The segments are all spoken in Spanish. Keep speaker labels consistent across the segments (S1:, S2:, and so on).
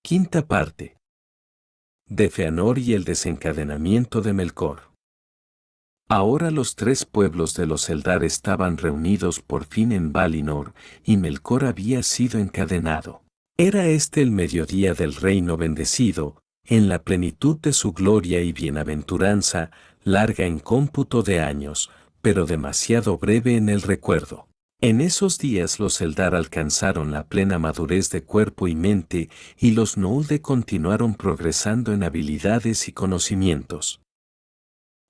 S1: Quinta parte. De Fëanor y el desencadenamiento de Melkor. Ahora los tres pueblos de los Eldar estaban reunidos por fin en Valinor, y Melkor había sido encadenado. Era este el mediodía del reino bendecido, en la plenitud de su gloria y bienaventuranza, larga en cómputo de años, pero demasiado breve en el recuerdo. En esos días los Eldar alcanzaron la plena madurez de cuerpo y mente, y los Noldor continuaron progresando en habilidades y conocimientos.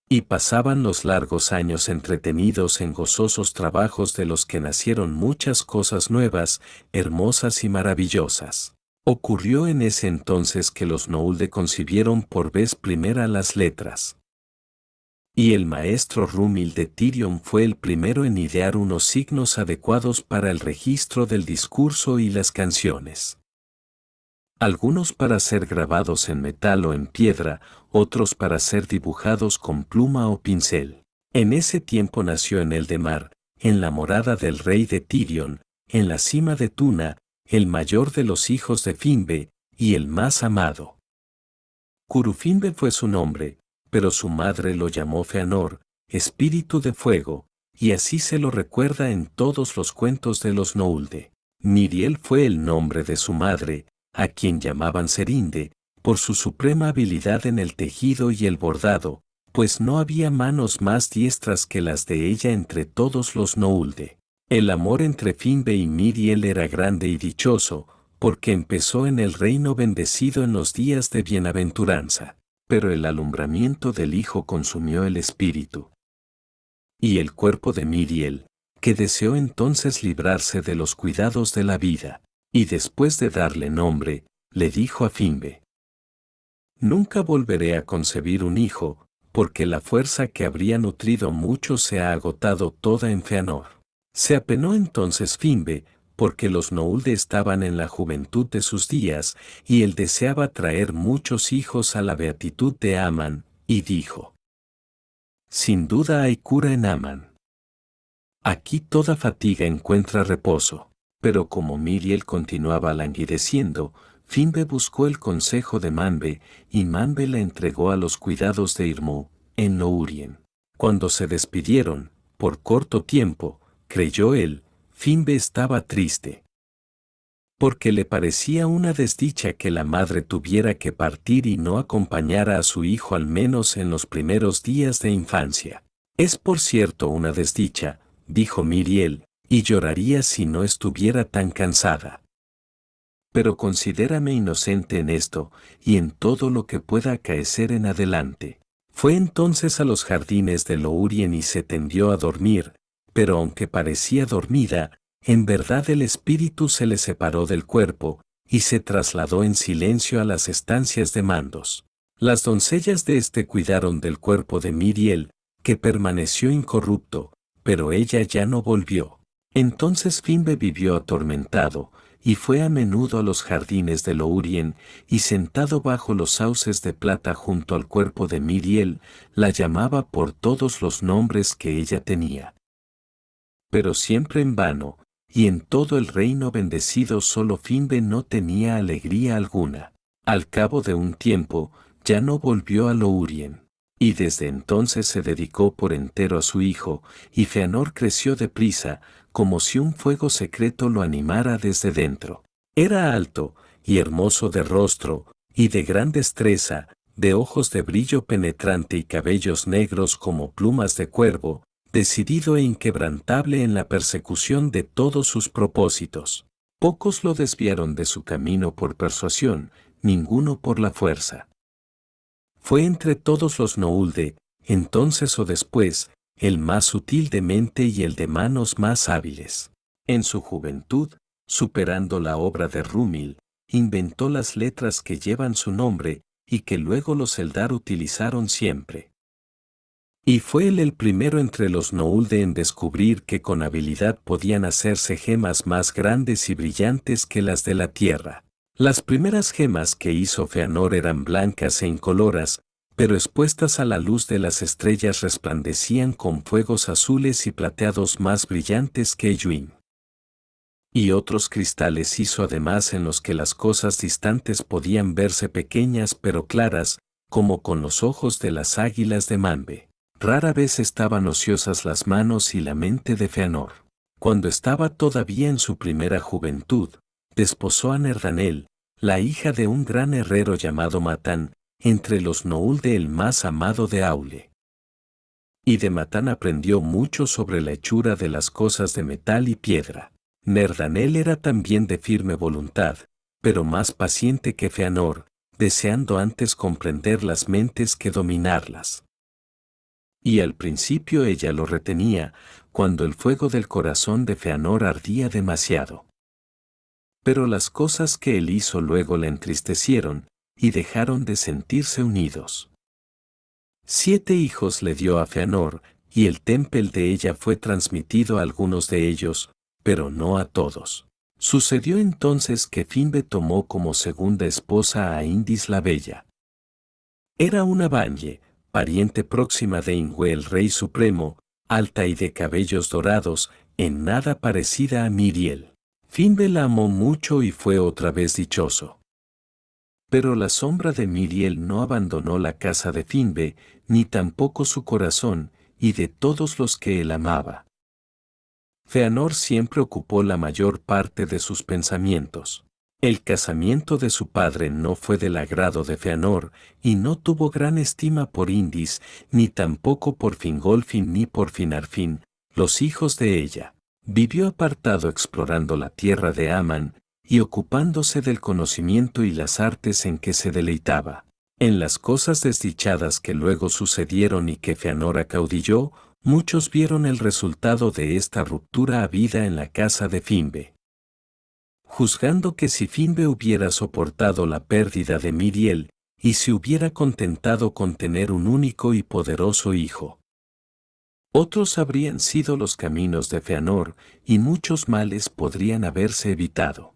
S1: Y pasaban los largos años entretenidos en gozosos trabajos de los que nacieron muchas cosas nuevas, hermosas y maravillosas. Ocurrió en ese entonces que los Noldor concibieron por vez primera las letras. Y el maestro Rúmil de Tirion fue el primero en idear unos signos adecuados para el registro del discurso y las canciones. Algunos para ser grabados en metal o en piedra, otros para ser dibujados con pluma o pincel. En ese tiempo nació en Eldemar, en la morada del rey de Tirion, en la cima de Tuna, el mayor de los hijos de Finbe, y el más amado. Curufinbe fue su nombre, pero su madre lo llamó Fëanor, espíritu de fuego, y así se lo recuerda en todos los cuentos de los Noldor. Miriel fue el nombre de su madre, a quien llamaban Serinde, por su suprema habilidad en el tejido y el bordado, pues no había manos más diestras que las de ella entre todos los Noldor. El amor entre Finbe y Miriel era grande y dichoso, porque empezó en el reino bendecido en los días de bienaventuranza. Pero el alumbramiento del hijo consumió el espíritu. Y el cuerpo de Miriel, que deseó entonces librarse de los cuidados de la vida, y después de darle nombre, le dijo a Finbe: «Nunca volveré a concebir un hijo, porque la fuerza que habría nutrido mucho se ha agotado toda en Fëanor». Se apenó entonces Finbe, porque los Noldor estaban en la juventud de sus días, y él deseaba traer muchos hijos a la beatitud de Aman, y dijo: «Sin duda hay cura en Aman. Aquí toda fatiga encuentra reposo». Pero como Miriel continuaba languideciendo, Finbe buscó el consejo de Manbe, y Manbe la entregó a los cuidados de Irmu, en Lórien. Cuando se despidieron, por corto tiempo, creyó él, Finbe estaba triste, porque le parecía una desdicha que la madre tuviera que partir y no acompañara a su hijo al menos en los primeros días de infancia. «Es por cierto una desdicha», dijo Miriel, «y lloraría si no estuviera tan cansada. Pero considérame inocente en esto, y en todo lo que pueda acaecer en adelante». Fue entonces a los jardines de Lórien y se tendió a dormir, pero aunque parecía dormida, en verdad el espíritu se le separó del cuerpo, y se trasladó en silencio a las estancias de Mandos. Las doncellas de este cuidaron del cuerpo de Miriel, que permaneció incorrupto, pero ella ya no volvió. Entonces Finbe vivió atormentado, y fue a menudo a los jardines de Lórien, y sentado bajo los sauces de plata junto al cuerpo de Miriel, la llamaba por todos los nombres que ella tenía. Pero siempre en vano, y en todo el reino bendecido solo Finbe no tenía alegría alguna. Al cabo de un tiempo, ya no volvió a Lórien, y desde entonces se dedicó por entero a su hijo, y Fëanor creció deprisa, como si un fuego secreto lo animara desde dentro. Era alto, y hermoso de rostro, y de gran destreza, de ojos de brillo penetrante y cabellos negros como plumas de cuervo, decidido e inquebrantable en la persecución de todos sus propósitos. Pocos lo desviaron de su camino por persuasión, ninguno por la fuerza. Fue entre todos los Noldor, entonces o después, el más sutil de mente y el de manos más hábiles. En su juventud, superando la obra de Rúmil, inventó las letras que llevan su nombre, y que luego los Eldar utilizaron siempre. Y fue él el primero entre los Noldor en descubrir que con habilidad podían hacerse gemas más grandes y brillantes que las de la tierra. Las primeras gemas que hizo Fëanor eran blancas e incoloras, pero expuestas a la luz de las estrellas resplandecían con fuegos azules y plateados más brillantes que Elwyn. Y otros cristales hizo además en los que las cosas distantes podían verse pequeñas pero claras, como con los ojos de las águilas de Manbe. Rara vez estaban ociosas las manos y la mente de Fëanor. Cuando estaba todavía en su primera juventud, desposó a Nerdanel, la hija de un gran herrero llamado Matán, entre los Noul de el más amado de Aule. Y de Matán aprendió mucho sobre la hechura de las cosas de metal y piedra. Nerdanel era también de firme voluntad, pero más paciente que Fëanor, deseando antes comprender las mentes que dominarlas. Y al principio ella lo retenía, cuando el fuego del corazón de Fëanor ardía demasiado. Pero las cosas que él hizo luego le entristecieron, y dejaron de sentirse unidos. 7 hijos le dio a Fëanor, y el templo de ella fue transmitido a algunos de ellos, pero no a todos. Sucedió entonces que Finbe tomó como segunda esposa a Indis la Bella. Era una Vanye, pariente próxima de Ingwe el Rey Supremo, alta y de cabellos dorados, en nada parecida a Miriel. Finbe la amó mucho y fue otra vez dichoso. Pero la sombra de Miriel no abandonó la casa de Finbe, ni tampoco su corazón, y de todos los que él amaba. Fëanor siempre ocupó la mayor parte de sus pensamientos. El casamiento de su padre no fue del agrado de Fëanor, y no tuvo gran estima por Indis, ni tampoco por Fingolfin ni por Finarfin, los hijos de ella. Vivió apartado explorando la tierra de Aman, y ocupándose del conocimiento y las artes en que se deleitaba. En las cosas desdichadas que luego sucedieron y que Fëanor acaudilló, muchos vieron el resultado de esta ruptura habida en la casa de Finbe. Juzgando que si Finbe hubiera soportado la pérdida de Miriel, y se hubiera contentado con tener un único y poderoso hijo, otros habrían sido los caminos de Fëanor, y muchos males podrían haberse evitado.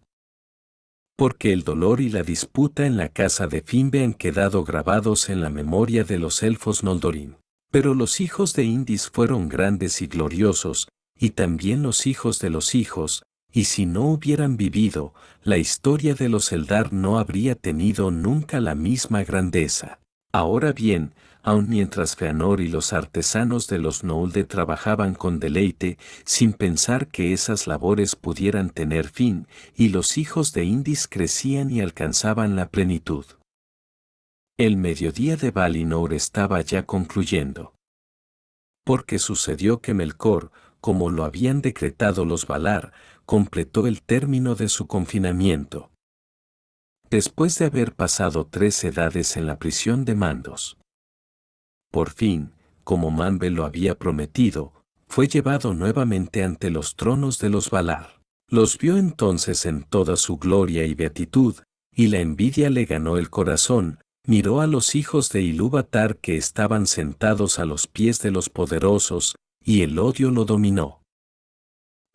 S1: Porque el dolor y la disputa en la casa de Finbe han quedado grabados en la memoria de los elfos Noldorin. Pero los hijos de Indis fueron grandes y gloriosos, y también los hijos de los hijos, y si no hubieran vivido, la historia de los Eldar no habría tenido nunca la misma grandeza. Ahora bien, aun mientras Fëanor y los artesanos de los Noulde trabajaban con deleite, sin pensar que esas labores pudieran tener fin, y los hijos de Indis crecían y alcanzaban la plenitud. El mediodía de Valinor estaba ya concluyendo. Porque sucedió que Melkor, como lo habían decretado los Valar, completó el término de su confinamiento. Después de haber pasado 3 edades en la prisión de Mandos. Por fin, como Manbe lo había prometido, fue llevado nuevamente ante los tronos de los Valar. Los vio entonces en toda su gloria y beatitud, y la envidia le ganó el corazón. Miró a los hijos de Ilúvatar que estaban sentados a los pies de los poderosos, y el odio lo dominó.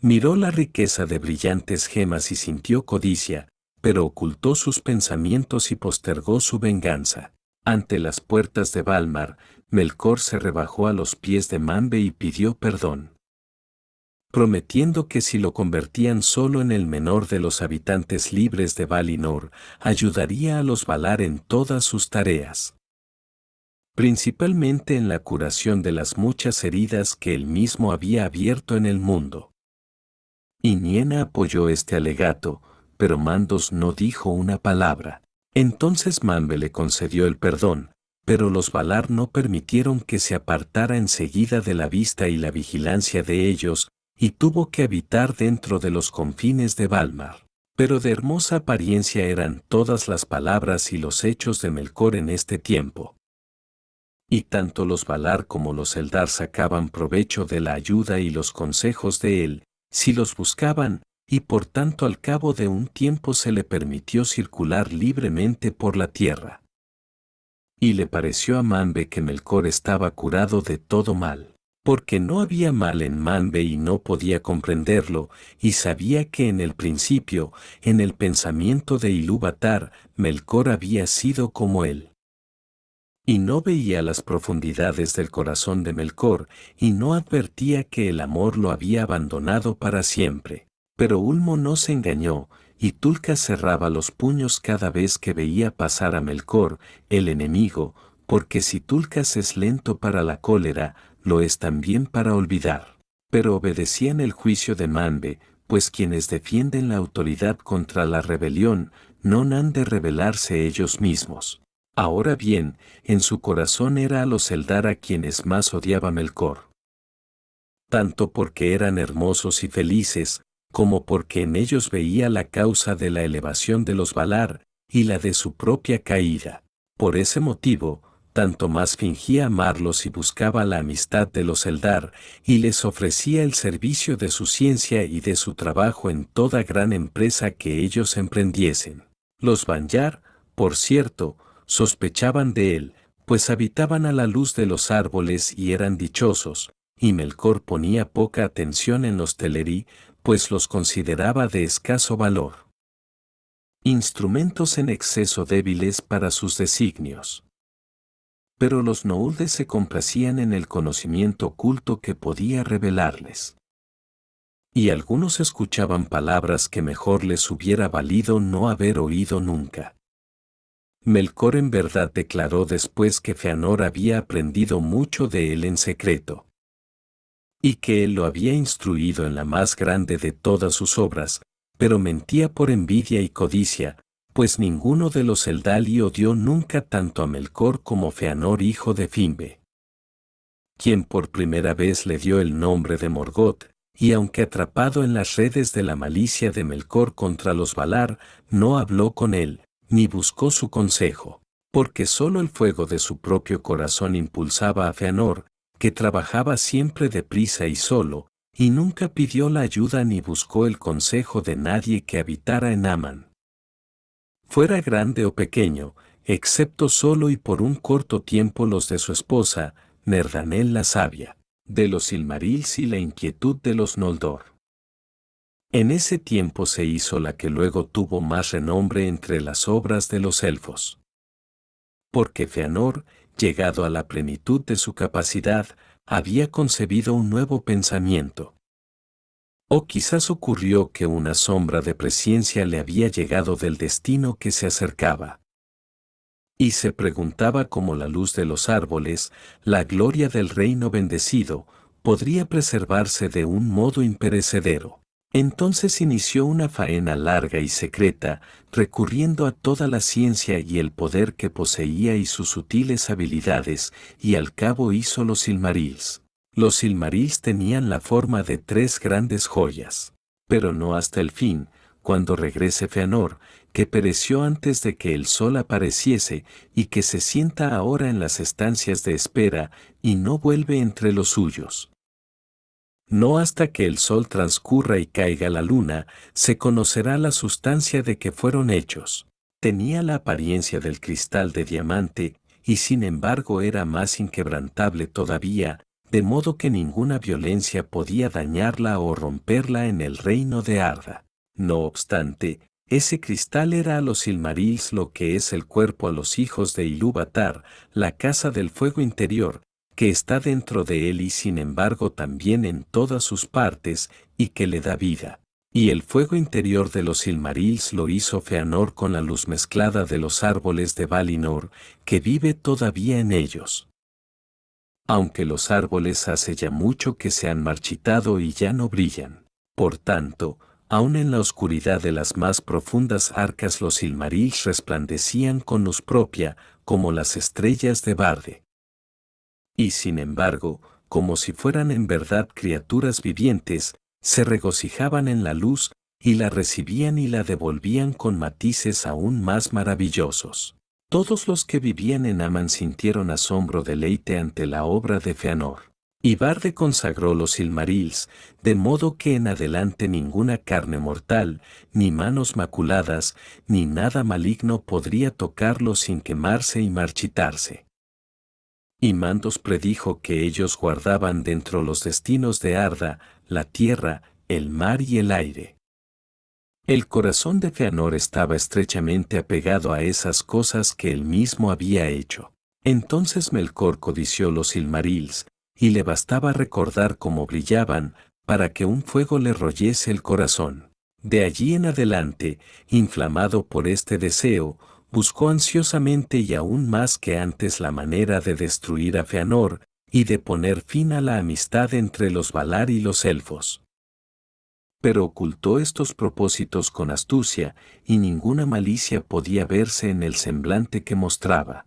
S1: Miró la riqueza de brillantes gemas y sintió codicia, pero ocultó sus pensamientos y postergó su venganza. Ante las puertas de Valmar, Melkor se rebajó a los pies de Manbe y pidió perdón, prometiendo que si lo convertían solo en el menor de los habitantes libres de Valinor, ayudaría a los Valar en todas sus tareas, principalmente en la curación de las muchas heridas que él mismo había abierto en el mundo. Y Niena apoyó este alegato, pero Mandos no dijo una palabra. Entonces Manbe le concedió el perdón, pero los Valar no permitieron que se apartara enseguida de la vista y la vigilancia de ellos, y tuvo que habitar dentro de los confines de Valmar. Pero de hermosa apariencia eran todas las palabras y los hechos de Melkor en este tiempo. Y tanto los Valar como los Eldar sacaban provecho de la ayuda y los consejos de él, si los buscaban, y por tanto al cabo de un tiempo se le permitió circular libremente por la tierra. Y le pareció a Manbe que Melkor estaba curado de todo mal, porque no había mal en Manbe y no podía comprenderlo, y sabía que en el principio, en el pensamiento de Ilúvatar, Melkor había sido como él. Y no veía las profundidades del corazón de Melkor, y no advertía que el amor lo había abandonado para siempre. Pero Ulmo no se engañó, y Tulka cerraba los puños cada vez que veía pasar a Melkor, el enemigo, porque si Tulkas es lento para la cólera, lo es también para olvidar. Pero obedecían el juicio de Manbe, pues quienes defienden la autoridad contra la rebelión, no han de rebelarse ellos mismos. Ahora bien, en su corazón era a los Eldar a quienes más odiaba Melkor. Tanto porque eran hermosos y felices, como porque en ellos veía la causa de la elevación de los Valar, y la de su propia caída. Por ese motivo, tanto más fingía amarlos y buscaba la amistad de los Eldar, y les ofrecía el servicio de su ciencia y de su trabajo en toda gran empresa que ellos emprendiesen. Los Vanyar, por cierto, sospechaban de él, pues habitaban a la luz de los árboles y eran dichosos, y Melkor ponía poca atención en los Teleri, pues los consideraba de escaso valor. Instrumentos en exceso débiles para sus designios. Pero los Noldor se complacían en el conocimiento oculto que podía revelarles. Y algunos escuchaban palabras que mejor les hubiera valido no haber oído nunca. Melkor en verdad declaró después que Fëanor había aprendido mucho de él en secreto, y que él lo había instruido en la más grande de todas sus obras, pero mentía por envidia y codicia, pues ninguno de los Eldali odió nunca tanto a Melkor como Fëanor hijo de Finbe, quien por primera vez le dio el nombre de Morgoth, y aunque atrapado en las redes de la malicia de Melkor contra los Valar, no habló con él, ni buscó su consejo, porque solo el fuego de su propio corazón impulsaba a Fëanor, que trabajaba siempre deprisa y solo, y nunca pidió la ayuda ni buscó el consejo de nadie que habitara en Aman. Fuera grande o pequeño, excepto solo y por un corto tiempo los de su esposa, Nerdanel la sabia, de los Silmarils y la inquietud de los Noldor. En ese tiempo se hizo la que luego tuvo más renombre entre las obras de los elfos. Porque Fëanor, llegado a la plenitud de su capacidad, había concebido un nuevo pensamiento. O quizás ocurrió que una sombra de presciencia le había llegado del destino que se acercaba. Y se preguntaba cómo la luz de los árboles, la gloria del reino bendecido, podría preservarse de un modo imperecedero. Entonces inició una faena larga y secreta, recurriendo a toda la ciencia y el poder que poseía y sus sutiles habilidades, y al cabo hizo los Silmarils. Los Silmarils tenían la forma de 3 grandes joyas. Pero no hasta el fin, cuando regrese Fëanor, que pereció antes de que el sol apareciese, y que se sienta ahora en las estancias de espera, y no vuelve entre los suyos. No hasta que el sol transcurra y caiga la luna, se conocerá la sustancia de que fueron hechos. Tenía la apariencia del cristal de diamante, y sin embargo era más inquebrantable todavía, de modo que ninguna violencia podía dañarla o romperla en el reino de Arda. No obstante, ese cristal era a los Silmarils lo que es el cuerpo a los hijos de Ilúvatar, la casa del fuego interior, que está dentro de él y sin embargo también en todas sus partes, y que le da vida. Y el fuego interior de los Silmarils lo hizo Fëanor con la luz mezclada de los árboles de Valinor, que vive todavía en ellos. Aunque los árboles hace ya mucho que se han marchitado y ya no brillan. Por tanto, aun en la oscuridad de las más profundas arcas los Silmarils resplandecían con luz propia, como las estrellas de Barde. Y sin embargo, como si fueran en verdad criaturas vivientes, se regocijaban en la luz, y la recibían y la devolvían con matices aún más maravillosos. Todos los que vivían en Aman sintieron asombro deleite ante la obra de Fëanor. Y Barde consagró los Silmarils, de modo que en adelante ninguna carne mortal, ni manos maculadas, ni nada maligno podría tocarlos sin quemarse y marchitarse. Y Mandos predijo que ellos guardaban dentro los destinos de Arda, la tierra, el mar y el aire. El corazón de Fëanor estaba estrechamente apegado a esas cosas que él mismo había hecho. Entonces Melkor codició los Silmarils, y le bastaba recordar cómo brillaban, para que un fuego le royese el corazón. De allí en adelante, inflamado por este deseo, buscó ansiosamente y aún más que antes la manera de destruir a Fëanor y de poner fin a la amistad entre los Valar y los elfos. Pero ocultó estos propósitos con astucia, y ninguna malicia podía verse en el semblante que mostraba.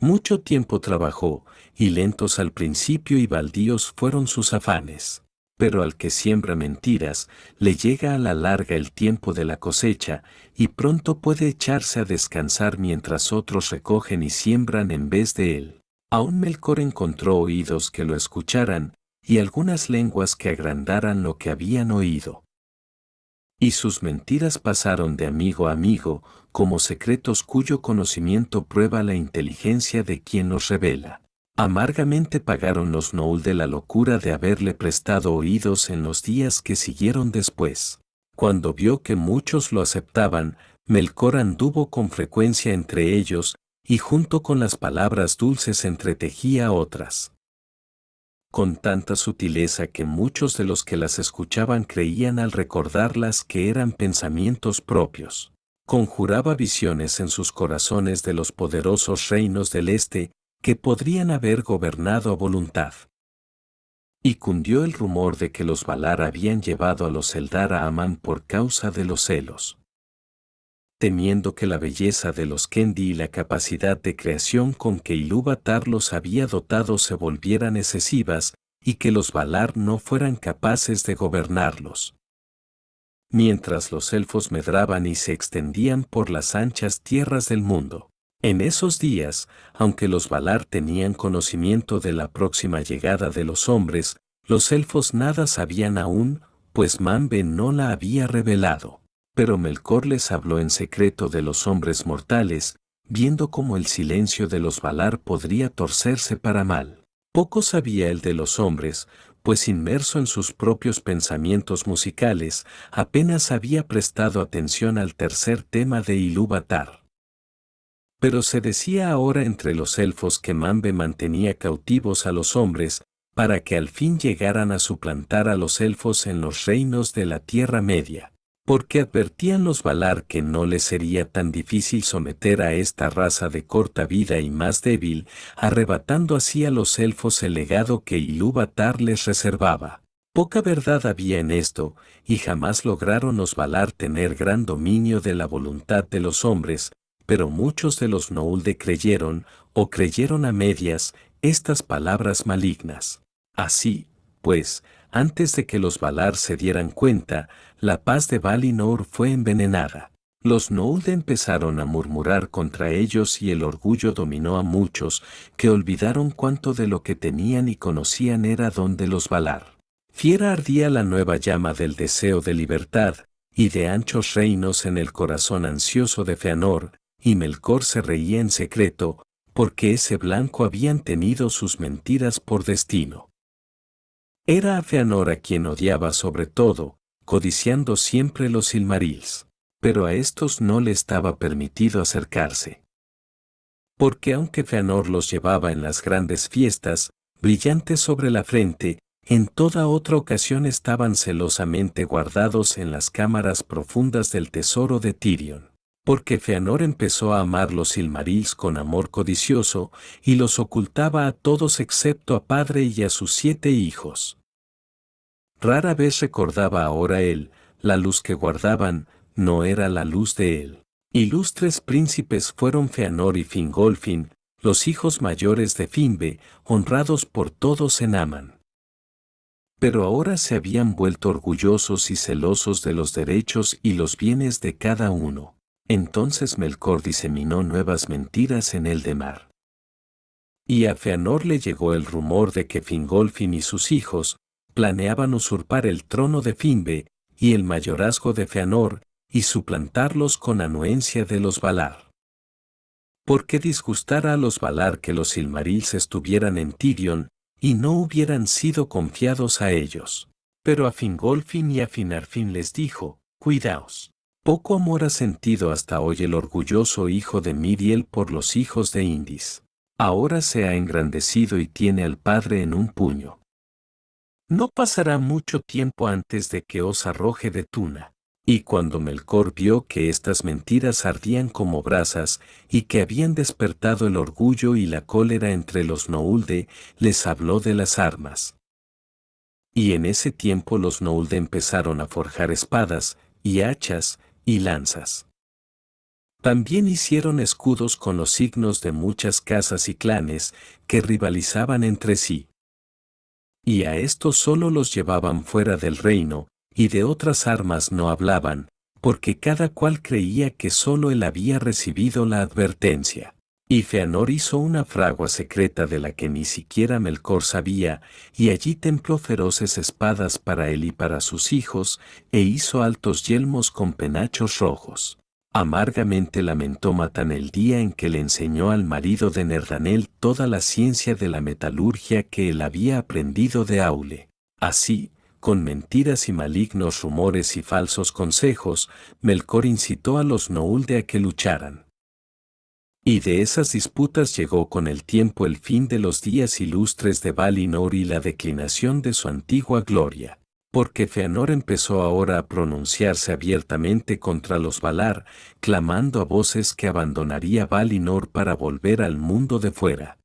S1: Mucho tiempo trabajó, y lentos al principio y baldíos fueron sus afanes. Pero al que siembra mentiras, le llega a la larga el tiempo de la cosecha, y pronto puede echarse a descansar mientras otros recogen y siembran en vez de él. Aún Melkor encontró oídos que lo escucharan, y algunas lenguas que agrandaran lo que habían oído. Y sus mentiras pasaron de amigo a amigo, como secretos cuyo conocimiento prueba la inteligencia de quien los revela. Amargamente pagaron los Noul de la locura de haberle prestado oídos en los días que siguieron después. Cuando vio que muchos lo aceptaban, Melkor anduvo con frecuencia entre ellos, y junto con las palabras dulces entretejía otras. Con tanta sutileza que muchos de los que las escuchaban creían al recordarlas que eran pensamientos propios. Conjuraba visiones en sus corazones de los poderosos reinos del este, que podrían haber gobernado a voluntad. Y cundió el rumor de que los Valar habían llevado a los Eldar a Aman por causa de los celos. Temiendo que la belleza de los Kendi y la capacidad de creación con que Ilúvatar los había dotado se volvieran excesivas, y que los Valar no fueran capaces de gobernarlos. Mientras los elfos medraban y se extendían por las anchas tierras del mundo. En esos días, aunque los Valar tenían conocimiento de la próxima llegada de los hombres, los elfos nada sabían aún, pues Manwe no la había revelado. Pero Melkor les habló en secreto de los hombres mortales, viendo cómo el silencio de los Valar podría torcerse para mal. Poco sabía él de los hombres, pues inmerso en sus propios pensamientos musicales, apenas había prestado atención al tercer tema de Ilúvatar. Pero se decía ahora entre los elfos que Manwe mantenía cautivos a los hombres, para que al fin llegaran a suplantar a los elfos en los reinos de la Tierra Media. Porque advertían los Valar que no les sería tan difícil someter a esta raza de corta vida y más débil, arrebatando así a los elfos el legado que Ilúvatar les reservaba. Poca verdad había en esto, y jamás lograron los Valar tener gran dominio de la voluntad de los hombres, pero muchos de los Noulde creyeron, o creyeron a medias, estas palabras malignas. Así, pues, antes de que los Valar se dieran cuenta, la paz de Valinor fue envenenada. Los Noulde empezaron a murmurar contra ellos y el orgullo dominó a muchos, que olvidaron cuánto de lo que tenían y conocían era don de los Valar. Fiera ardía la nueva llama del deseo de libertad, y de anchos reinos en el corazón ansioso de Fëanor, y Melkor se reía en secreto, porque ese blanco habían tenido sus mentiras por destino. Era a Fëanor a quien odiaba sobre todo, codiciando siempre los Silmarils, pero a estos no le estaba permitido acercarse. Porque aunque Fëanor los llevaba en las grandes fiestas, brillantes sobre la frente, en toda otra ocasión estaban celosamente guardados en las cámaras profundas del tesoro de Tirion. Porque Fëanor empezó a amar los Silmarils con amor codicioso, y los ocultaba a todos excepto a padre y a sus 7 hijos. Rara vez recordaba ahora él, la luz que guardaban, no era la luz de él. Ilustres príncipes fueron Fëanor y Fingolfin, los hijos mayores de Finve, honrados por todos en Aman. Pero ahora se habían vuelto orgullosos y celosos de los derechos y los bienes de cada uno. Entonces Melkor diseminó nuevas mentiras en Eldemar. Y a Fëanor le llegó el rumor de que Fingolfin y sus hijos planeaban usurpar el trono de Finve y el mayorazgo de Fëanor y suplantarlos con anuencia de los Valar. ¿Por qué disgustara a los Valar que los Silmarils estuvieran en Tirion y no hubieran sido confiados a ellos? Pero a Fingolfin y a Finarfin les dijo, cuidaos. Poco amor ha sentido hasta hoy el orgulloso hijo de Miriel por los hijos de Indis. Ahora se ha engrandecido y tiene al padre en un puño. No pasará mucho tiempo antes de que os arroje de Tuna. Y cuando Melkor vio que estas mentiras ardían como brasas, y que habían despertado el orgullo y la cólera entre los Noulde, les habló de las armas. Y en ese tiempo los Noulde empezaron a forjar espadas, y hachas, y lanzas. También hicieron escudos con los signos de muchas casas y clanes, que rivalizaban entre sí. Y a estos solo los llevaban fuera del reino, y de otras armas no hablaban, porque cada cual creía que solo él había recibido la advertencia. Y Feanor hizo una fragua secreta de la que ni siquiera Melkor sabía, y allí templó feroces espadas para él y para sus hijos, e hizo altos yelmos con penachos rojos. Amargamente lamentó Matan el día en que le enseñó al marido de Nerdanel toda la ciencia de la metalurgia que él había aprendido de Aule. Así, con mentiras y malignos rumores y falsos consejos, Melkor incitó a los Noulde a que lucharan. Y de esas disputas llegó con el tiempo el fin de los días ilustres de Valinor y la declinación de su antigua gloria. Porque Feanor empezó ahora a pronunciarse abiertamente contra los Valar, clamando a voces que abandonaría Valinor para volver al mundo de fuera.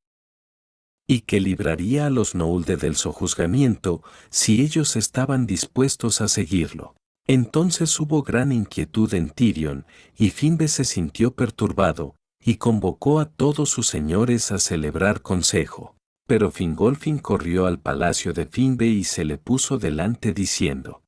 S1: Y que libraría a los Noulde del sojuzgamiento, si ellos estaban dispuestos a seguirlo. Entonces hubo gran inquietud en Tirion, y Finbe se sintió perturbado, y convocó a todos sus señores a celebrar consejo. Pero Fingolfin corrió al palacio de Finbe y se le puso delante diciendo: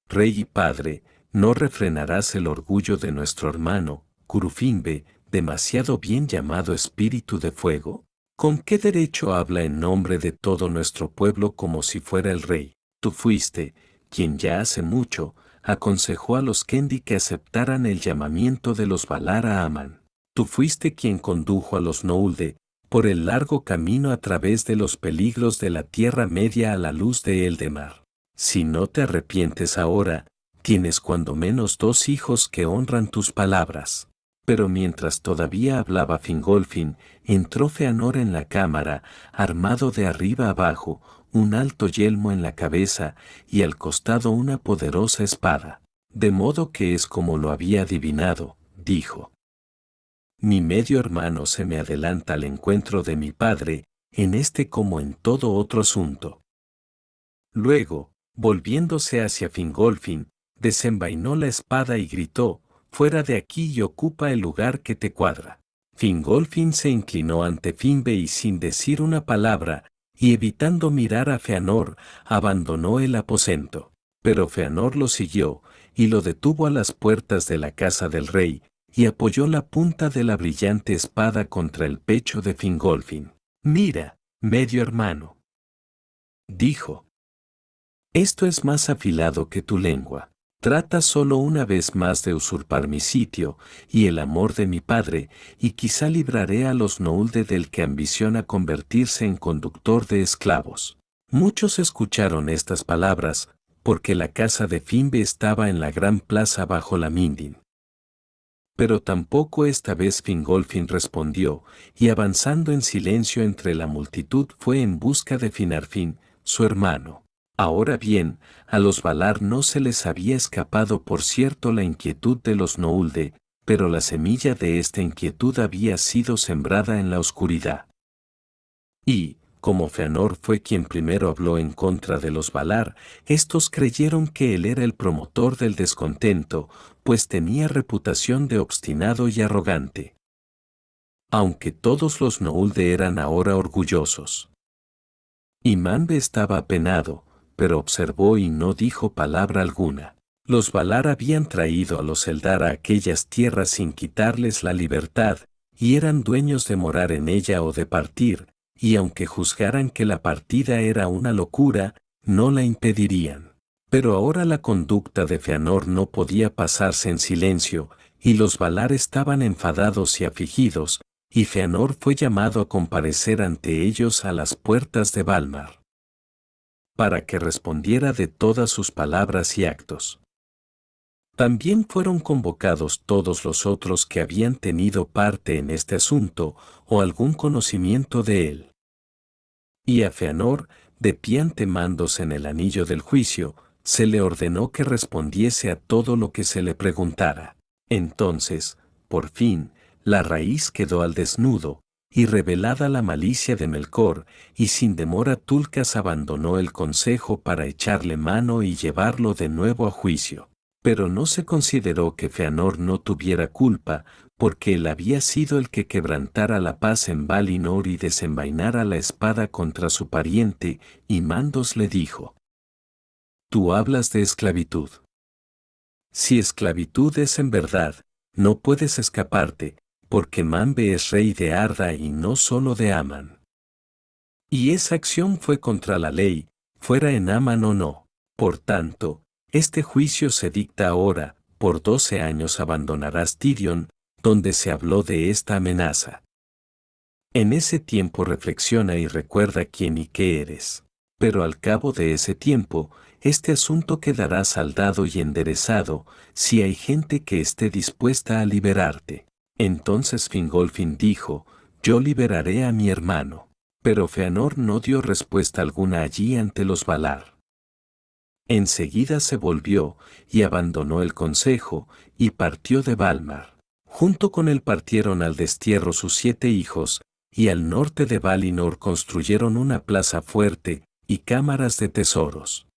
S1: Rey y padre, ¿no refrenarás el orgullo de nuestro hermano, Curufimbe, demasiado bien llamado espíritu de fuego? ¿Con qué derecho habla en nombre de todo nuestro pueblo como si fuera el rey? Tú fuiste, quien ya hace mucho, aconsejó a los Kendi que aceptaran el llamamiento de los Valar a Aman. Tú fuiste quien condujo a los Noulde, por el largo camino a través de los peligros de la Tierra Media a la luz de Eldemar. Si no te arrepientes ahora, tienes cuando menos 2 hijos que honran tus palabras. Pero mientras todavía hablaba Fingolfin, entró Feanor en la cámara, armado de arriba abajo, un alto yelmo en la cabeza y al costado una poderosa espada. De modo que es como lo había adivinado, dijo. Mi medio hermano se me adelanta al encuentro de mi padre, en este como en todo otro asunto. Luego, volviéndose hacia Fingolfin, desenvainó la espada y gritó: fuera de aquí y ocupa el lugar que te cuadra. Fingolfin se inclinó ante Finbe y sin decir una palabra, y evitando mirar a Feanor, abandonó el aposento. Pero Feanor lo siguió, y lo detuvo a las puertas de la casa del rey, y apoyó la punta de la brillante espada contra el pecho de Fingolfin. Mira, medio hermano, dijo. Esto es más afilado que tu lengua. Trata solo una vez más de usurpar mi sitio, y el amor de mi padre, y quizá libraré a los Noulde del que ambiciona convertirse en conductor de esclavos. Muchos escucharon estas palabras, porque la casa de Finbe estaba en la gran plaza bajo la Mindin. Pero tampoco esta vez Fingolfin respondió, y avanzando en silencio entre la multitud fue en busca de Finarfin, su hermano. Ahora bien, a los Valar no se les había escapado por cierto la inquietud de los Noulde, pero la semilla de esta inquietud había sido sembrada en la oscuridad. Y, como Feanor fue quien primero habló en contra de los Valar, estos creyeron que él era el promotor del descontento, pues tenía reputación de obstinado y arrogante. Aunque todos los Noulde eran ahora orgullosos. Y Manbe estaba apenado, pero observó y no dijo palabra alguna. Los Valar habían traído a los Eldar a aquellas tierras sin quitarles la libertad, y eran dueños de morar en ella o de partir, y aunque juzgaran que la partida era una locura, no la impedirían. Pero ahora la conducta de Feanor no podía pasarse en silencio, y los Valar estaban enfadados y afligidos, y Feanor fue llamado a comparecer ante ellos a las puertas de Valmar, para que respondiera de todas sus palabras y actos. También fueron convocados todos los otros que habían tenido parte en este asunto o algún conocimiento de él. Y a Feanor, de pie ante mandos en el anillo del juicio, se le ordenó que respondiese a todo lo que se le preguntara. Entonces, por fin, la raíz quedó al desnudo, y revelada la malicia de Melcor, y sin demora Tulcas abandonó el consejo para echarle mano y llevarlo de nuevo a juicio. Pero no se consideró que Fëanor no tuviera culpa, porque él había sido el que quebrantara la paz en Valinor y desenvainara la espada contra su pariente, y Mandos le dijo: «Tú hablas de esclavitud. Si esclavitud es en verdad, no puedes escaparte, porque Manbe es rey de Arda y no solo de Aman. Y esa acción fue contra la ley, fuera en Aman o no. Por tanto, este juicio se dicta ahora, por 12 años abandonarás Tirion, donde se habló de esta amenaza. En ese tiempo reflexiona y recuerda quién y qué eres. Pero al cabo de ese tiempo, este asunto quedará saldado y enderezado, si hay gente que esté dispuesta a liberarte». Entonces Fingolfin dijo: «Yo liberaré a mi hermano». Pero Fëanor no dio respuesta alguna allí ante los Valar. Enseguida se volvió, y abandonó el consejo, y partió de Valmar. Junto con él partieron al destierro sus 7 hijos, y al norte de Valinor construyeron una plaza fuerte, y cámaras de tesoros.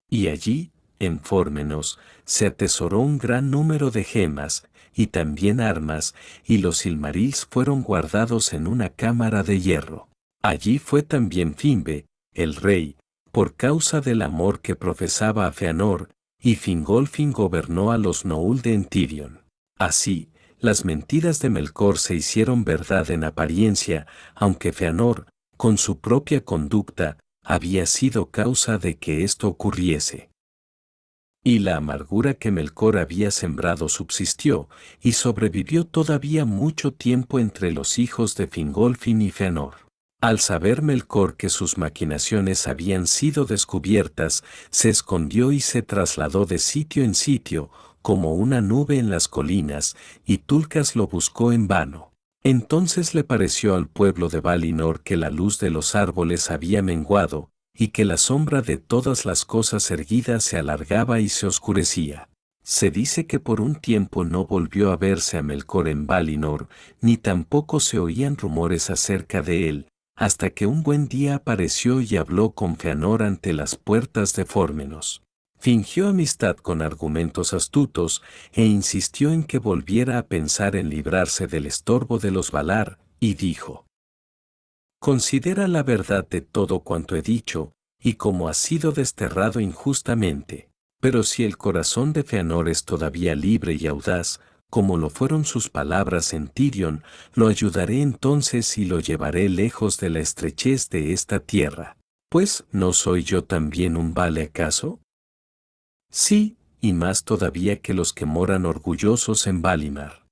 S1: Y allí, en Fórmenos, se atesoró un gran número de gemas, y también armas, y los Silmarils fueron guardados en una cámara de hierro. Allí fue también Finbe, el rey, por causa del amor que profesaba a Fëanor, y Fingolfin gobernó a los Noldor en Tirion. Así, las mentiras de Melkor se hicieron verdad en apariencia, aunque Fëanor, con su propia conducta, había sido causa de que esto ocurriese. Y la amargura que Melkor había sembrado subsistió, y sobrevivió todavía mucho tiempo entre los hijos de Fingolfin y Fëanor. Al saber Melkor que sus maquinaciones habían sido descubiertas, se escondió y se trasladó de sitio en sitio, como una nube en las colinas, y Tulcas lo buscó en vano. Entonces le pareció al pueblo de Valinor que la luz de los árboles había menguado, y que la sombra de todas las cosas erguidas se alargaba y se oscurecía. Se dice que por un tiempo no volvió a verse a Melkor en Valinor, ni tampoco se oían rumores acerca de él, hasta que un buen día apareció y habló con Fëanor ante las puertas de Fórmenos. Fingió amistad con argumentos astutos, e insistió en que volviera a pensar en librarse del estorbo de los Valar, y dijo: «Considera la verdad de todo cuanto he dicho, y como has sido desterrado injustamente. Pero si el corazón de Fëanor es todavía libre y audaz, como lo fueron sus palabras en Tirion, lo ayudaré entonces y lo llevaré lejos de la estrechez de esta tierra. Pues, ¿no soy yo también un vale acaso? Sí, y más todavía que los que moran orgullosos en Valimar.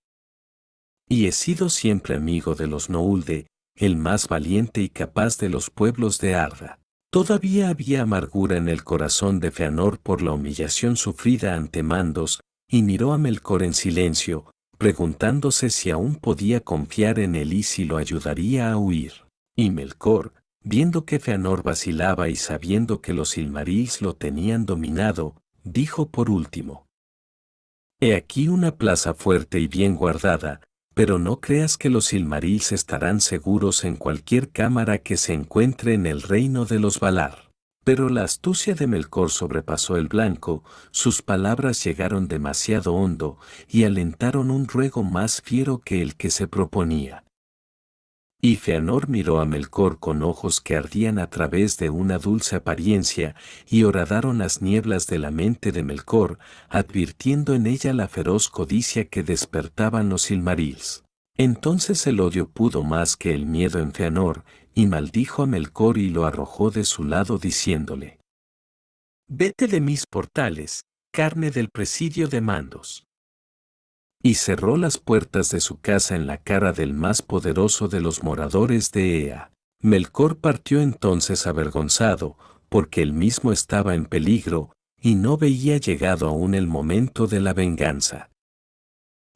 S1: Y he sido siempre amigo de los Noldor, el más valiente y capaz de los pueblos de Arda». Todavía había amargura en el corazón de Fëanor por la humillación sufrida ante Mandos, y miró a Melkor en silencio, preguntándose si aún podía confiar en él y si lo ayudaría a huir. Y Melkor, viendo que Fëanor vacilaba y sabiendo que los Silmarils lo tenían dominado, dijo por último: «He aquí una plaza fuerte y bien guardada, pero no creas que los Silmarils estarán seguros en cualquier cámara que se encuentre en el reino de los Valar». Pero la astucia de Melkor sobrepasó el blanco, sus palabras llegaron demasiado hondo, y alentaron un ruego más fiero que el que se proponía. Y Fëanor miró a Melkor con ojos que ardían a través de una dulce apariencia, y horadaron las nieblas de la mente de Melkor, advirtiendo en ella la feroz codicia que despertaban los Silmarils. Entonces el odio pudo más que el miedo en Fëanor, y maldijo a Melkor y lo arrojó de su lado diciéndole: «Vete de mis portales, carne del presidio de Mandos». Y cerró las puertas de su casa en la cara del más poderoso de los moradores de Ea. Melkor partió entonces avergonzado, porque él mismo estaba en peligro, y no veía llegado aún el momento de la venganza.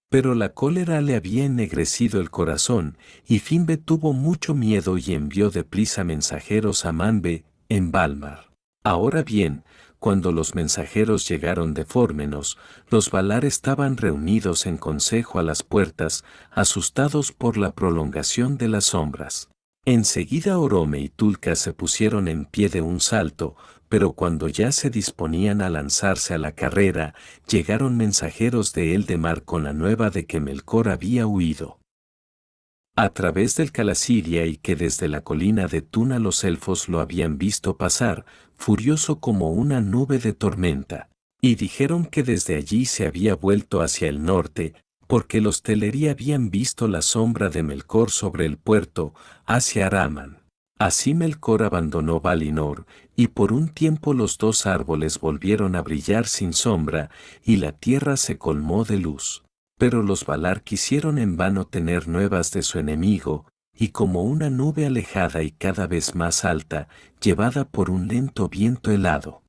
S1: Pero la cólera le había ennegrecido el corazón, y Finbe tuvo mucho miedo y envió deprisa mensajeros a Manbe, en Valmar. Ahora bien, cuando los mensajeros llegaron de Fórmenos, los Valar estaban reunidos en consejo a las puertas, asustados por la prolongación de las sombras. Enseguida Orome y Tulka se pusieron en pie de un salto, pero cuando ya se disponían a lanzarse a la carrera, llegaron mensajeros de Eldemar con la nueva de que Melkor había huido a través del Calasiria y que desde la colina de Tuna los elfos lo habían visto pasar, furioso como una nube de tormenta, y dijeron que desde allí se había vuelto hacia el norte, porque los Teleri habían visto la sombra de Melkor sobre el puerto, hacia Araman. Así Melkor abandonó Valinor, y por un tiempo los dos árboles volvieron a brillar sin sombra, y la tierra se colmó de luz. Pero los Valar quisieron en vano tener nuevas de su enemigo, y como una nube alejada y cada vez más alta, llevada por un lento viento helado.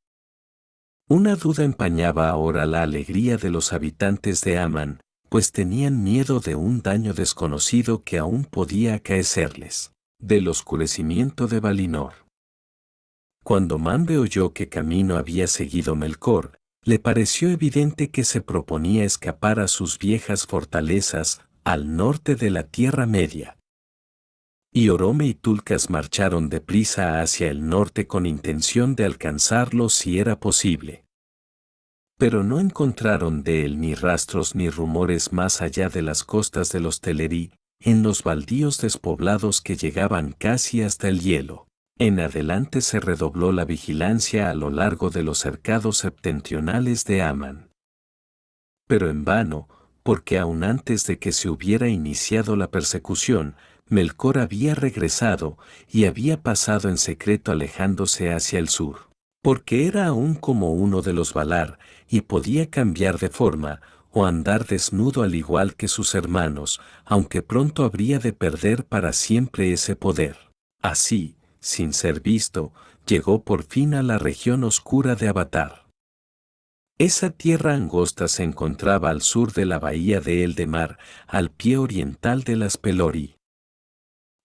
S1: Una duda empañaba ahora la alegría de los habitantes de Aman, pues tenían miedo de un daño desconocido que aún podía acaecerles, del oscurecimiento de Valinor. Cuando Manbe oyó que camino había seguido Melkor, le pareció evidente que se proponía escapar a sus viejas fortalezas, al norte de la Tierra Media. Y Orome y Tulkas marcharon deprisa hacia el norte con intención de alcanzarlo si era posible. Pero no encontraron de él ni rastros ni rumores más allá de las costas de los Teleri, en los baldíos despoblados que llegaban casi hasta el hielo. En adelante se redobló la vigilancia a lo largo de los cercados septentrionales de Aman. Pero en vano, porque aún antes de que se hubiera iniciado la persecución, Melkor había regresado y había pasado en secreto alejándose hacia el sur. Porque era aún como uno de los Valar, y podía cambiar de forma, o andar desnudo al igual que sus hermanos, aunque pronto habría de perder para siempre ese poder. Así, sin ser visto, llegó por fin a la región oscura de Avatar. Esa tierra angosta se encontraba al sur de la bahía de Eldemar, al pie oriental de las Pelori.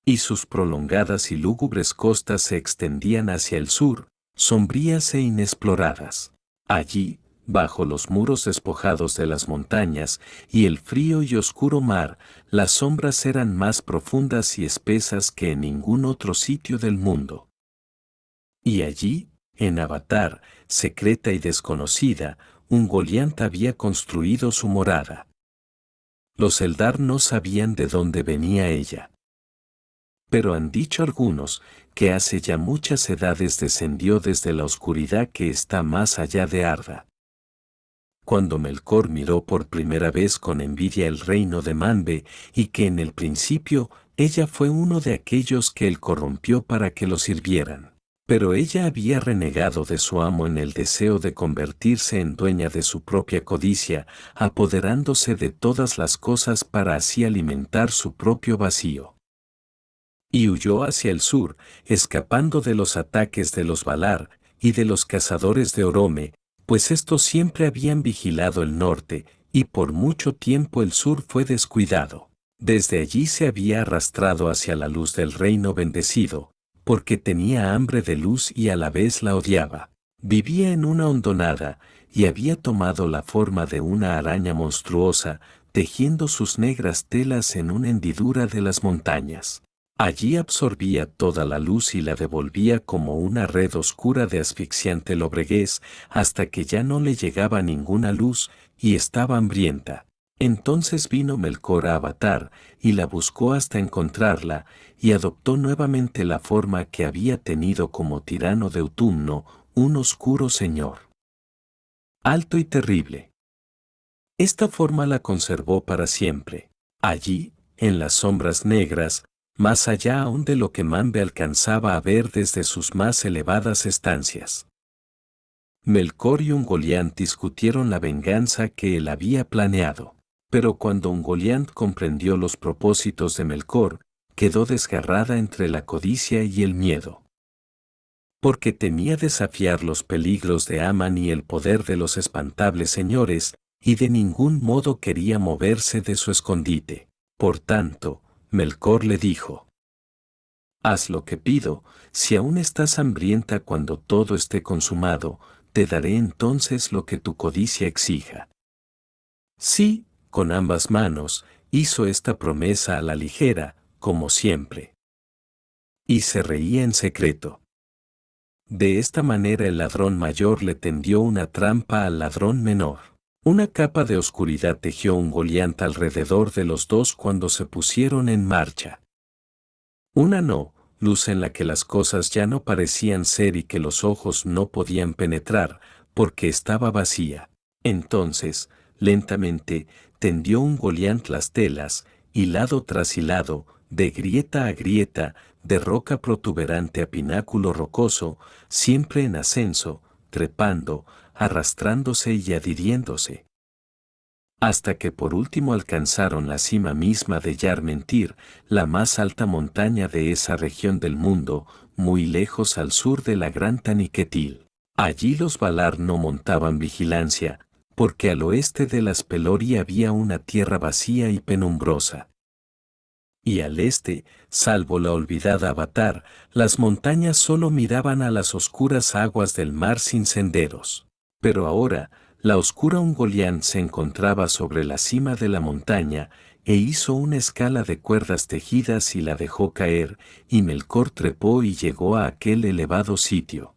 S1: Y sus prolongadas y lúgubres costas se extendían hacia el sur, sombrías e inexploradas. Allí, bajo los muros despojados de las montañas y el frío y oscuro mar, las sombras eran más profundas y espesas que en ningún otro sitio del mundo. Y allí, en Avatar, secreta y desconocida, Ungoliant había construido su morada. Los Eldar no sabían de dónde venía ella. Pero han dicho algunos que hace ya muchas edades descendió desde la oscuridad que está más allá de Arda. Cuando Melkor miró por primera vez con envidia el reino de Manbe, y que en el principio ella fue uno de aquellos que él corrompió para que lo sirvieran. Pero ella había renegado de su amo en el deseo de convertirse en dueña de su propia codicia, apoderándose de todas las cosas para así alimentar su propio vacío. Y huyó hacia el sur, escapando de los ataques de los Valar y de los cazadores de Orome, pues estos siempre habían vigilado el norte, y por mucho tiempo el sur fue descuidado. Desde allí se había arrastrado hacia la luz del reino bendecido, porque tenía hambre de luz y a la vez la odiaba. Vivía en una hondonada, y había tomado la forma de una araña monstruosa, tejiendo sus negras telas en una hendidura de las montañas. Allí absorbía toda la luz y la devolvía como una red oscura de asfixiante lobreguez, hasta que ya no le llegaba ninguna luz, y estaba hambrienta. Entonces vino Melkor a Avatar, y la buscó hasta encontrarla, y adoptó nuevamente la forma que había tenido como tirano de Utumno, un oscuro señor. Alto y terrible. Esta forma la conservó para siempre. Allí, en las sombras negras, más allá aún de lo que Manbe alcanzaba a ver desde sus más elevadas estancias. Melkor y Ungoliant discutieron la venganza que él había planeado, pero cuando Ungoliant comprendió los propósitos de Melkor, quedó desgarrada entre la codicia y el miedo. Porque temía desafiar los peligros de Aman y el poder de los espantables señores, y de ningún modo quería moverse de su escondite. Por tanto, Melkor le dijo: haz lo que pido, si aún estás hambrienta cuando todo esté consumado, te daré entonces lo que tu codicia exija. Sí, con ambas manos, hizo esta promesa a la ligera, como siempre. Y se reía en secreto. De esta manera el ladrón mayor le tendió una trampa al ladrón menor. Una capa de oscuridad tejió un Goliat alrededor de los dos cuando se pusieron en marcha. Una luz en la que las cosas ya no parecían ser y que los ojos no podían penetrar, porque estaba vacía. Entonces, lentamente, tendió un Goliat las telas, hilado tras hilado, de grieta a grieta, de roca protuberante a pináculo rocoso, siempre en ascenso, trepando, arrastrándose y adhiriéndose. Hasta que por último alcanzaron la cima misma de Yarmentir, la más alta montaña de esa región del mundo, muy lejos al sur de la gran Taniquetil. Allí los Valar no montaban vigilancia, porque al oeste de las Pelori había una tierra vacía y penumbrosa. Y al este, salvo la olvidada Avatar, las montañas solo miraban a las oscuras aguas del mar sin senderos. Pero ahora, la oscura Ungoliant se encontraba sobre la cima de la montaña, e hizo una escala de cuerdas tejidas y la dejó caer, y Melkor trepó y llegó a aquel elevado sitio.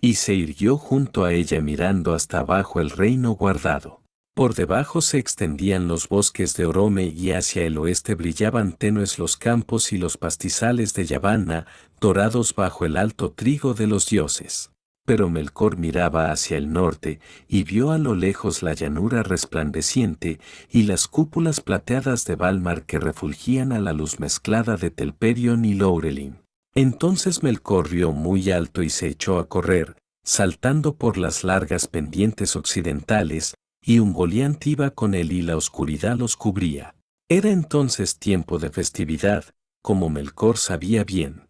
S1: Y se irguió junto a ella mirando hasta abajo el reino guardado. Por debajo se extendían los bosques de Orome y hacia el oeste brillaban tenues los campos y los pastizales de Yavanna, dorados bajo el alto trigo de los dioses. Pero Melkor miraba hacia el norte y vio a lo lejos la llanura resplandeciente y las cúpulas plateadas de Valmar que refulgían a la luz mezclada de Telperion y Laurelin. Entonces Melkor rió muy alto y se echó a correr, saltando por las largas pendientes occidentales, y Ungoliant iba con él y la oscuridad los cubría. Era entonces tiempo de festividad, como Melkor sabía bien.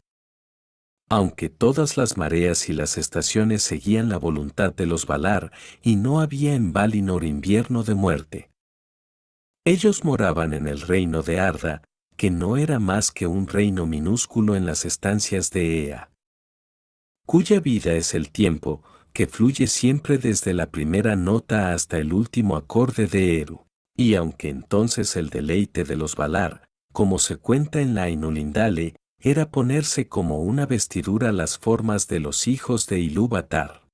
S1: Aunque todas las mareas y las estaciones seguían la voluntad de los Valar, y no había en Valinor invierno de muerte. Ellos moraban en el reino de Arda, que no era más que un reino minúsculo en las estancias de Ea, cuya vida es el tiempo, que fluye siempre desde la primera nota hasta el último acorde de Eru. Y aunque entonces el deleite de los Valar, como se cuenta en la Ainulindale, era ponerse como una vestidura las formas de los hijos de Ilúvatar.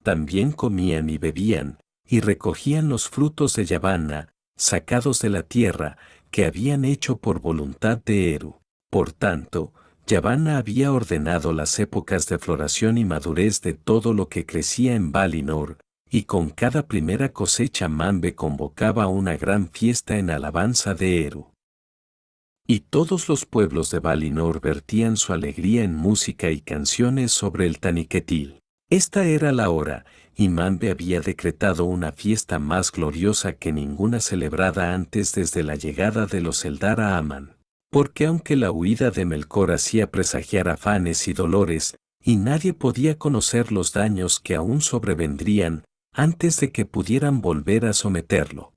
S1: También comían y bebían, y recogían los frutos de Yavanna, sacados de la tierra, que habían hecho por voluntad de Eru. Por tanto, Yavanna había ordenado las épocas de floración y madurez de todo lo que crecía en Valinor, y con cada primera cosecha Manbe convocaba una gran fiesta en alabanza de Eru. Y todos los pueblos de Valinor vertían su alegría en música y canciones sobre el Taniquetil. Esta era la hora, y Manbe había decretado una fiesta más gloriosa que ninguna celebrada antes desde la llegada de los Eldar a Aman. Porque aunque la huida de Melkor hacía presagiar afanes y dolores, y nadie podía conocer los daños que aún sobrevendrían, antes de que pudieran volver a someterlo.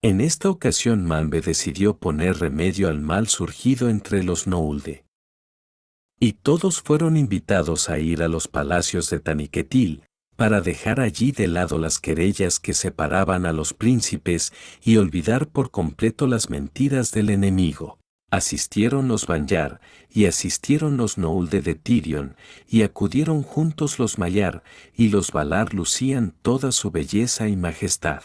S1: En esta ocasión Manbe decidió poner remedio al mal surgido entre los Noulde. Y todos fueron invitados a ir a los palacios de Taniquetil, para dejar allí de lado las querellas que separaban a los príncipes y olvidar por completo las mentiras del enemigo. Asistieron los Vanyar, y asistieron los Noulde de Tirion, y acudieron juntos los Maiar, y los Valar lucían toda su belleza y majestad.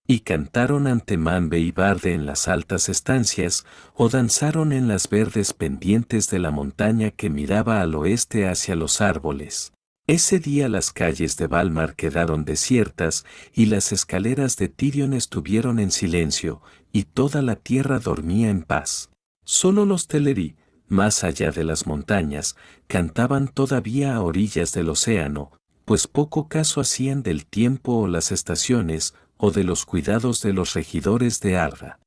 S1: Y cantaron ante Manbe y Barde en las altas estancias, o danzaron en las verdes pendientes de la montaña que miraba al oeste hacia los árboles. Ese día las calles de Valmar quedaron desiertas, y las escaleras de Tirion estuvieron en silencio, y toda la tierra dormía en paz. Solo los Teleri, más allá de las montañas, cantaban todavía a orillas del océano, pues poco caso hacían del tiempo o las estaciones, o de los cuidados de los regidores de Arda,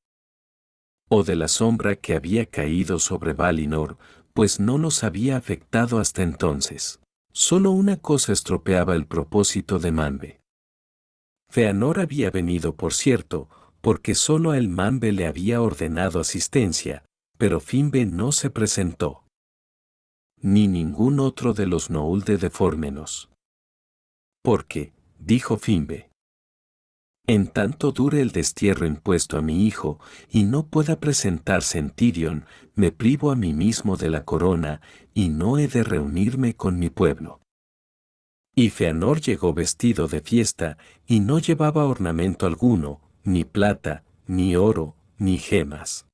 S1: o de la sombra que había caído sobre Valinor, pues no los había afectado hasta entonces. Solo una cosa estropeaba el propósito de Manbe. Feanor había venido, por cierto, porque solo a él Manbe le había ordenado asistencia, pero Finbe no se presentó. ni ningún otro de los Noulde de Fórmenos. Porque, dijo Finbe, en tanto dure el destierro impuesto a mi hijo, y no pueda presentarse en Tirion, me privo a mí mismo de la corona, y no he de reunirme con mi pueblo. Y Fëanor llegó vestido de fiesta, y no llevaba ornamento alguno, ni plata, ni oro, ni gemas.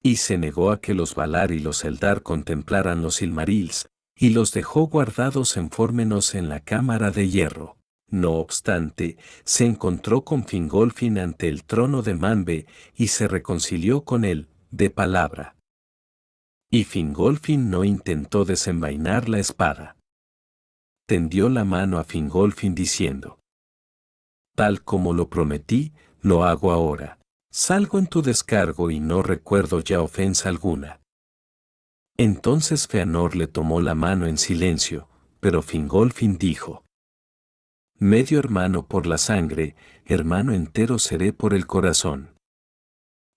S1: Y se negó a que los Valar y los Eldar contemplaran los Silmarils, y los dejó guardados en Fórmenos en la cámara de hierro. No obstante, se encontró con Fingolfin ante el trono de Manbe, y se reconcilió con él, de palabra. Y Fingolfin no intentó desenvainar la espada. Tendió la mano a Fingolfin diciendo: tal como lo prometí, lo hago ahora. Salgo en tu descargo y no recuerdo ya ofensa alguna. Entonces Fëanor le tomó la mano en silencio, pero Fingolfin dijo: medio hermano por la sangre, hermano entero seré por el corazón.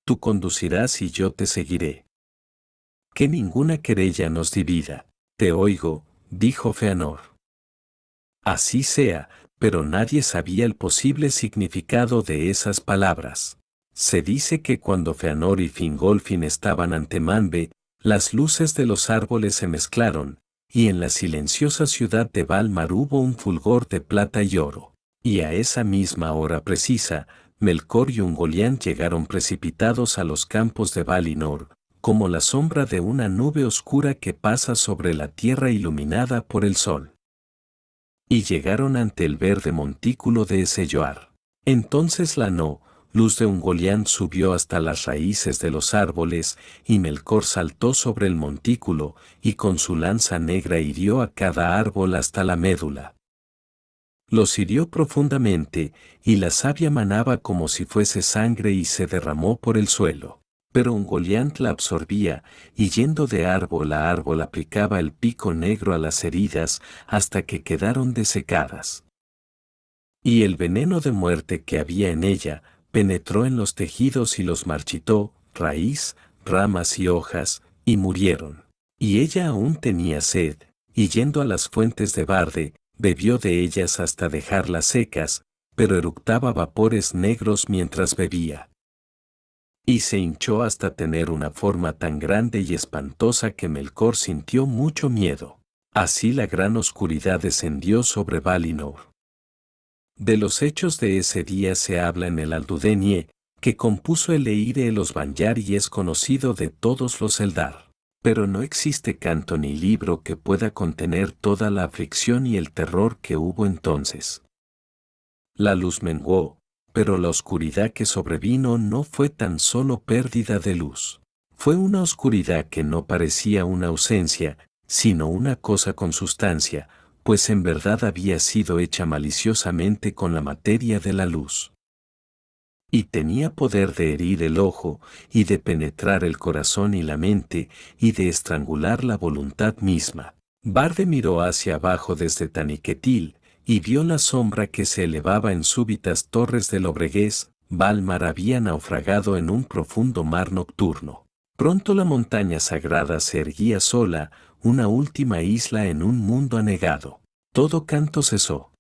S1: Tú conducirás y yo te seguiré. Que ninguna querella nos divida. Te oigo, dijo Fëanor. Así sea, pero nadie sabía el posible significado de esas palabras. Se dice que cuando Fëanor y Fingolfin estaban ante Manbe, las luces de los árboles se mezclaron, y en la silenciosa ciudad de Valmar hubo un fulgor de plata y oro. Y a esa misma hora precisa, Melkor y Ungoliant llegaron precipitados a los campos de Valinor, como la sombra de una nube oscura que pasa sobre la tierra iluminada por el sol. Y llegaron ante el verde montículo de Eselloar. Entonces la luz de Ungoliant subió hasta las raíces de los árboles, y Melkor saltó sobre el montículo, y con su lanza negra hirió a cada árbol hasta la médula. Los hirió profundamente, y la savia manaba como si fuese sangre y se derramó por el suelo. Pero Ungoliant la absorbía, y yendo de árbol a árbol aplicaba el pico negro a las heridas hasta que quedaron desecadas. Y el veneno de muerte que había en ella penetró en los tejidos y los marchitó, raíz, ramas y hojas, y murieron. Y ella aún tenía sed, y yendo a las fuentes de Barde, bebió de ellas hasta dejarlas secas, pero eructaba vapores negros mientras bebía. Y se hinchó hasta tener una forma tan grande y espantosa que Melkor sintió mucho miedo. Así la gran oscuridad descendió sobre Valinor. De los hechos de ese día se habla en el Aldudenie, que compuso el Eire los Banyar y es conocido de todos los Eldar. Pero no existe canto ni libro que pueda contener toda la aflicción y el terror que hubo entonces. La luz menguó, pero la oscuridad que sobrevino no fue tan solo pérdida de luz. Fue una oscuridad que no parecía una ausencia, sino una cosa con sustancia, pues en verdad había sido hecha maliciosamente con la materia de la luz. Y tenía poder de herir el ojo, y de penetrar el corazón y la mente, y de estrangular la voluntad misma. Barde miró hacia abajo desde Taniquetil, y vio la sombra que se elevaba en súbitas torres del Lobregués. Valmar había naufragado en un profundo mar nocturno. Pronto la montaña sagrada se erguía sola, una última isla en un mundo anegado. Todo canto cesó.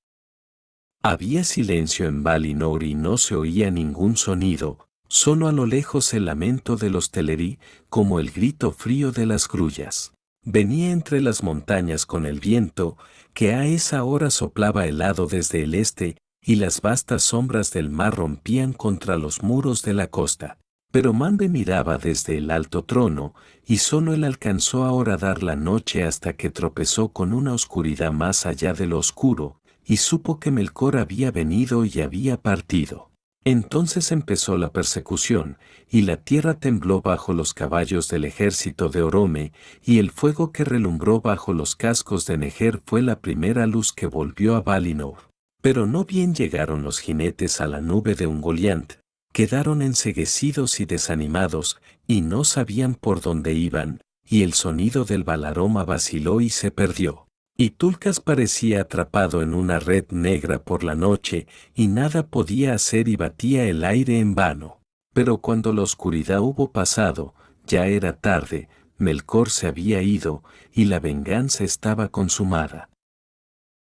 S1: Había silencio en Valinor y no se oía ningún sonido, solo a lo lejos el lamento de los Teleri, como el grito frío de las grullas. Venía entre las montañas con el viento, que a esa hora soplaba helado desde el este, y las vastas sombras del mar rompían contra los muros de la costa. Pero Manbe miraba desde el alto trono, y solo él alcanzó a horadar la noche hasta que tropezó con una oscuridad más allá de lo oscuro, y supo que Melkor había venido y había partido. Entonces empezó la persecución, y la tierra tembló bajo los caballos del ejército de Orome, y el fuego que relumbró bajo los cascos de Nejer fue la primera luz que volvió a Valinor. Pero no bien llegaron los jinetes a la nube de Ungoliant, quedaron enceguecidos y desanimados, y no sabían por dónde iban, y el sonido del Valaroma vaciló y se perdió. Y Tulkas parecía atrapado en una red negra por la noche, y nada podía hacer y batía el aire en vano. Pero cuando la oscuridad hubo pasado, ya era tarde, Melkor se había ido, y la venganza estaba consumada.